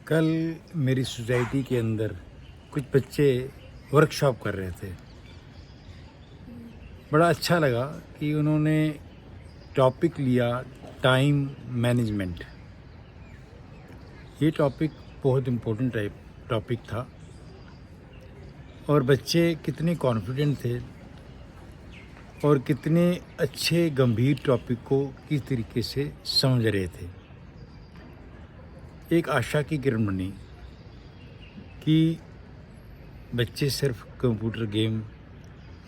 कल मेरी सोसाइटी के अंदर कुछ बच्चे वर्कशॉप कर रहे थे। बड़ा अच्छा लगा कि उन्होंने टॉपिक लिया टाइम मैनेजमेंट। ये टॉपिक बहुत इम्पोर्टेंट टॉपिक था और बच्चे कितने कॉन्फिडेंट थे और कितने अच्छे गंभीर टॉपिक को किस तरीके से समझ रहे थे। एक आशा की किरण बनी कि बच्चे सिर्फ कंप्यूटर गेम,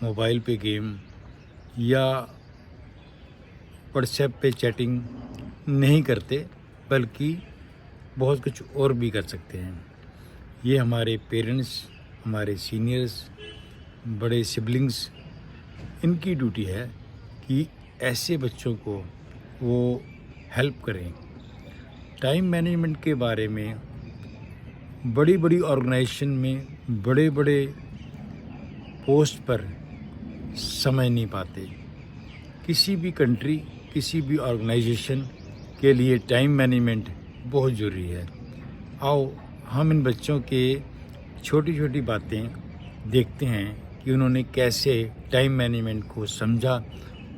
मोबाइल पे गेम या व्हाट्सएप पे चैटिंग नहीं करते, बल्कि बहुत कुछ और भी कर सकते हैं। ये हमारे पेरेंट्स, हमारे सीनियर्स, बड़े सिबलिंग्स, इनकी ड्यूटी है कि ऐसे बच्चों को वो हेल्प करें। टाइम मैनेजमेंट के बारे में बड़ी बड़ी ऑर्गेनाइजेशन में बड़े बड़े पोस्ट पर समझ नहीं पाते। किसी भी कंट्री, किसी भी ऑर्गेनाइजेशन के लिए टाइम मैनेजमेंट बहुत ज़रूरी है। आओ हम इन बच्चों के छोटी छोटी बातें देखते हैं कि उन्होंने कैसे टाइम मैनेजमेंट को समझा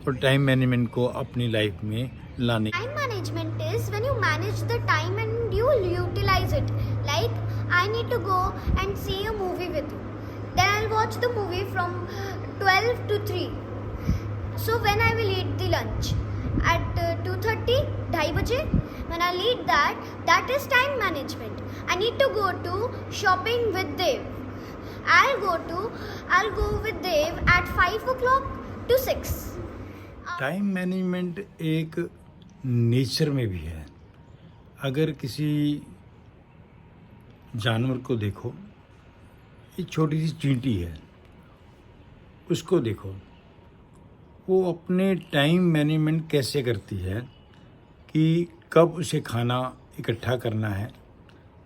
और टाइम मैनेजमेंट को अपनी लाइफ में लाने। Time management is when you manage the time and you utilize it. Like, I need to go and see a movie with you. Then I'll watch the movie from 12 to 3. So when I will eat the lunch at 2:30, 2:30 baje, when I'll eat that is time management. I need to go to shopping with Dev. I'll go with Dev at 5 o'clock to 6. Time management एक nature में भी है। अगर किसी जानवर को देखो, एक छोटी सी चींटी है, उसको देखो, वो अपने टाइम मैनेजमेंट कैसे करती है कि कब उसे खाना इकट्ठा करना है,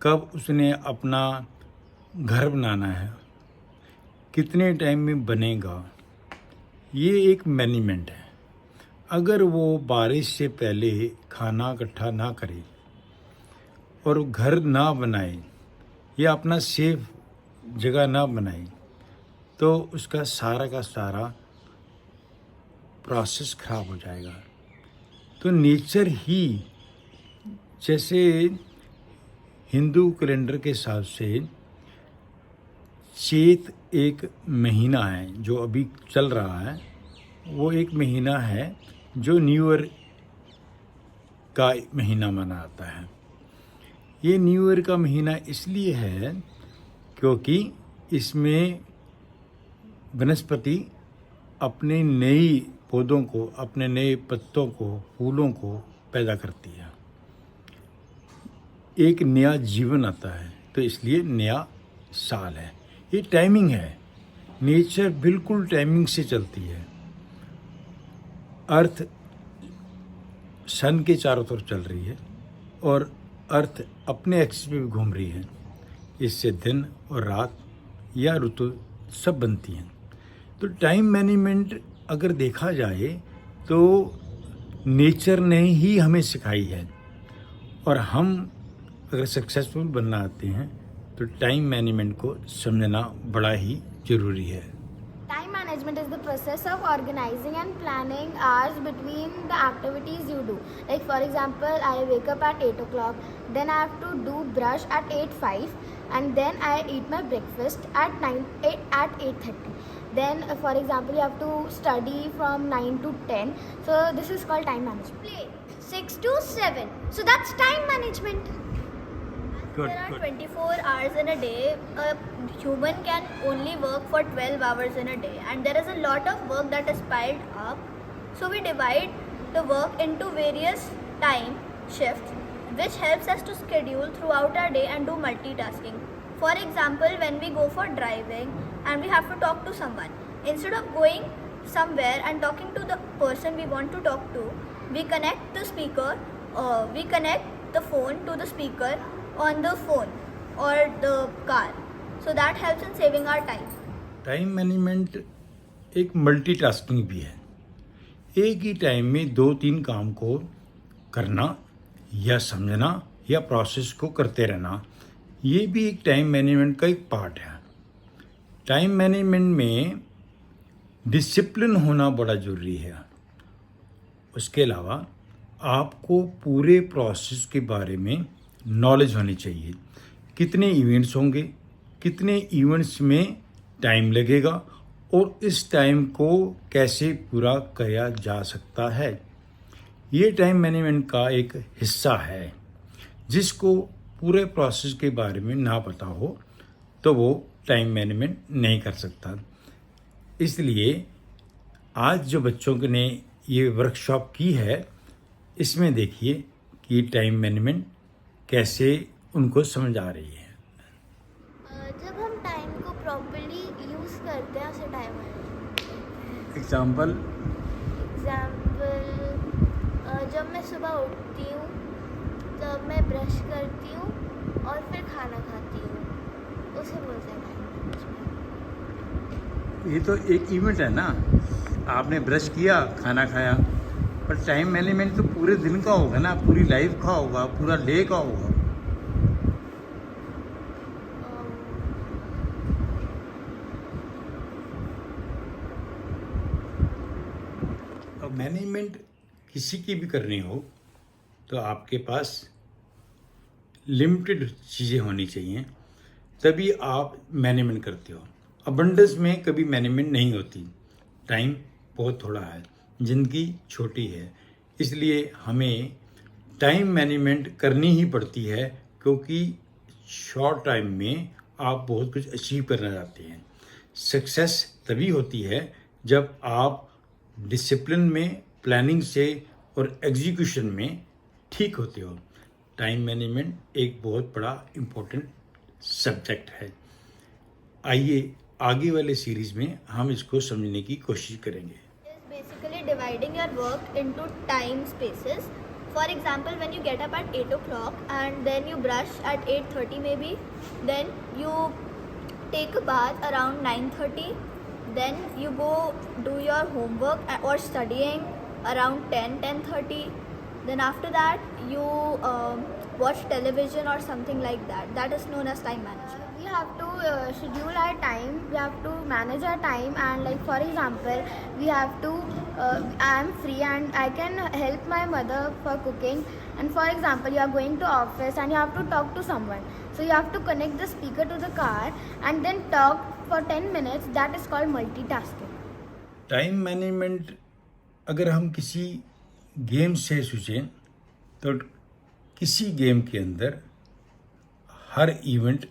कब उसने अपना घर बनाना है, कितने टाइम में बनेगा। ये एक मैनेजमेंट है। अगर वो बारिश से पहले खाना इकट्ठा ना करे और घर ना बनाए या अपना सेफ जगह ना बनाए, तो उसका सारा का सारा प्रोसेस खराब हो जाएगा। तो नेचर ही, जैसे हिंदू कैलेंडर के हिसाब से चैत एक महीना है जो अभी चल रहा है, वो एक महीना है जो न्यू ईयर का महीना मनाता है। ये न्यू ईयर का महीना इसलिए है क्योंकि इसमें वनस्पति अपने नई पौधों को, अपने नए पत्तों को, फूलों को पैदा करती है। एक नया जीवन आता है, तो इसलिए नया साल है। ये टाइमिंग है। नेचर बिल्कुल टाइमिंग से चलती है। अर्थ सन के चारों तरफ चल रही है और अर्थ अपने एक्सिस पे भी घूम रही है। इससे दिन और रात या ऋतु सब बनती हैं। तो टाइम मैनेजमेंट अगर देखा जाए तो नेचर ने ही हमें सिखाई है, और हम अगर सक्सेसफुल बनना आते हैं तो टाइम मैनेजमेंट को समझना बड़ा ही ज़रूरी है। Time management is the process of organizing and planning hours between the activities you do. Like, for example, I wake up at 8 o'clock, then I have to do brush at 8:05, and then I eat my breakfast at 8:30. Then, for example, you have to study from 9 to 10. So this is called time management. Play 6 to 7. So that's time management. Good, There are good. 24 hours in a day. A human can only work for 12 hours in a day, and there is a lot of work that is piled up. So we divide the work into various time shifts, which helps us to schedule throughout our day and do multitasking. For example, when we go for driving and we have to talk to someone, instead of going somewhere and talking to the person we want to talk to, we connect the phone to the speaker on the phone or the car. So that helps in saving our time. Time management एक multitasking भी है। एक ही time में 2-3 काम को करना या समझना या प्रोसेस को करते रहना, ये भी एक टाइम मैनेजमेंट का एक पार्ट है। टाइम मैनेजमेंट में डिसिप्लिन होना बड़ा ज़रूरी है। उसके अलावा आपको पूरे प्रोसेस के बारे में नॉलेज होनी चाहिए। कितने इवेंट्स होंगे, कितने इवेंट्स में टाइम लगेगा और इस टाइम को कैसे पूरा किया जा सकता है। ये टाइम मैनेजमेंट का एक हिस्सा है। जिसको पूरे प्रोसेस के बारे में ना पता हो तो वो टाइम मैनेजमेंट नहीं कर सकता। इसलिए आज जो बच्चों ने ये वर्कशॉप की है, इसमें देखिए कि टाइम मैनेजमेंट कैसे उनको समझ आ रही है। जब हम टाइम को प्रॉपर्ली यूज़ करते हैं उसे टाइम मैनेजमेंट। एग्जाम्पल जब मैं सुबह उठती हूँ, तब मैं ब्रश करती हूँ और फिर खाना खाती हूँ, उसे बोलते हैं टाइम मैनेजमेंट। ये तो एक इवेंट है ना, आपने ब्रश किया, खाना खाया, पर टाइम मैनेजमेंट तो पूरे दिन का होगा ना, पूरी लाइफ का होगा, पूरा डे का होगा। अब मैनेजमेंट किसी की भी करनी हो तो आपके पास लिमिटेड चीज़ें होनी चाहिए, तभी आप मैनेजमेंट करते हो। अबंडेंस में कभी मैनेजमेंट नहीं होती। टाइम बहुत थोड़ा है, ज़िंदगी छोटी है, इसलिए हमें टाइम मैनेजमेंट करनी ही पड़ती है, क्योंकि शॉर्ट टाइम में आप बहुत कुछ अचीव करना चाहते हैं। सक्सेस तभी होती है जब आप डिसिप्लिन में, प्लानिंग से और एग्जीक्यूशन में ठीक होते हो। टाइम मैनेजमेंट एक बहुत बड़ा इम्पोर्टेंट सब्जेक्ट है। आइए आगे वाले सीरीज में हम इसको समझने की कोशिश करेंगे। Is basically dividing your work into time spaces. For example, when you get up at 8 o'clock and then you brush at 8:30 maybe, then you take a bath around 9:30, then you go do your homework or studying around 10:30. Then after that you watch television or something like that. That is known as time management. We have to schedule our time, we have to manage our time, and like for example we have to I am free and I can help my mother for cooking, and for example you are going to office and you have to talk to someone, so you have to connect the speaker to the car and then talk for 10 minutes. That is called multitasking. Time management अगर हम किसी game से सोचें तो किसी game के अंदर हर event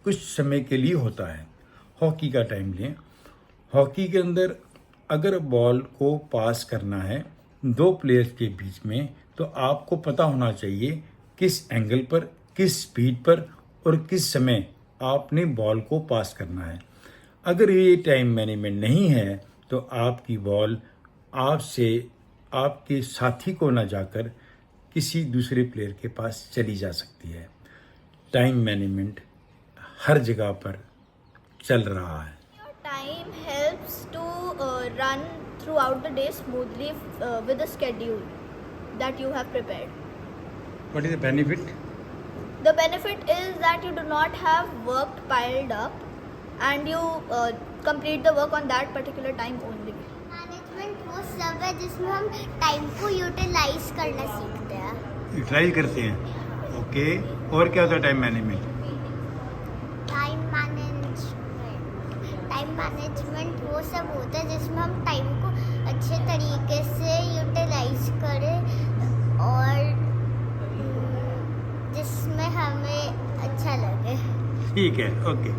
कुछ समय के लिए होता है। हॉकी का टाइम लें, हॉकी के अंदर अगर बॉल को पास करना है दो प्लेयर्स के बीच में, तो आपको पता होना चाहिए किस एंगल पर, किस स्पीड पर और किस समय आपने बॉल को पास करना है। अगर ये टाइम मैनेजमेंट नहीं है तो आपकी बॉल आपसे आपके साथी को ना जाकर किसी दूसरे प्लेयर के पास चली जा सकती है। टाइम मैनेजमेंट हर जगह पर चल रहा है। Your time helps to run throughout the day smoothly with the schedule that you have prepared. What is the benefit? The benefit is that you do not have work piled up and you complete the work on that particular time only. Management वो सब है जिसमें हम time को utilise करना सीखते हैं। Utilise करते हैं, ओके। और क्या होता है टाइम मैनेजमेंट? टाइम मैनेजमेंट वो सब होता है जिसमें हम टाइम को अच्छे तरीके से यूटिलाइज करें और जिसमें हमें अच्छा लगे। ठीक है, ओके।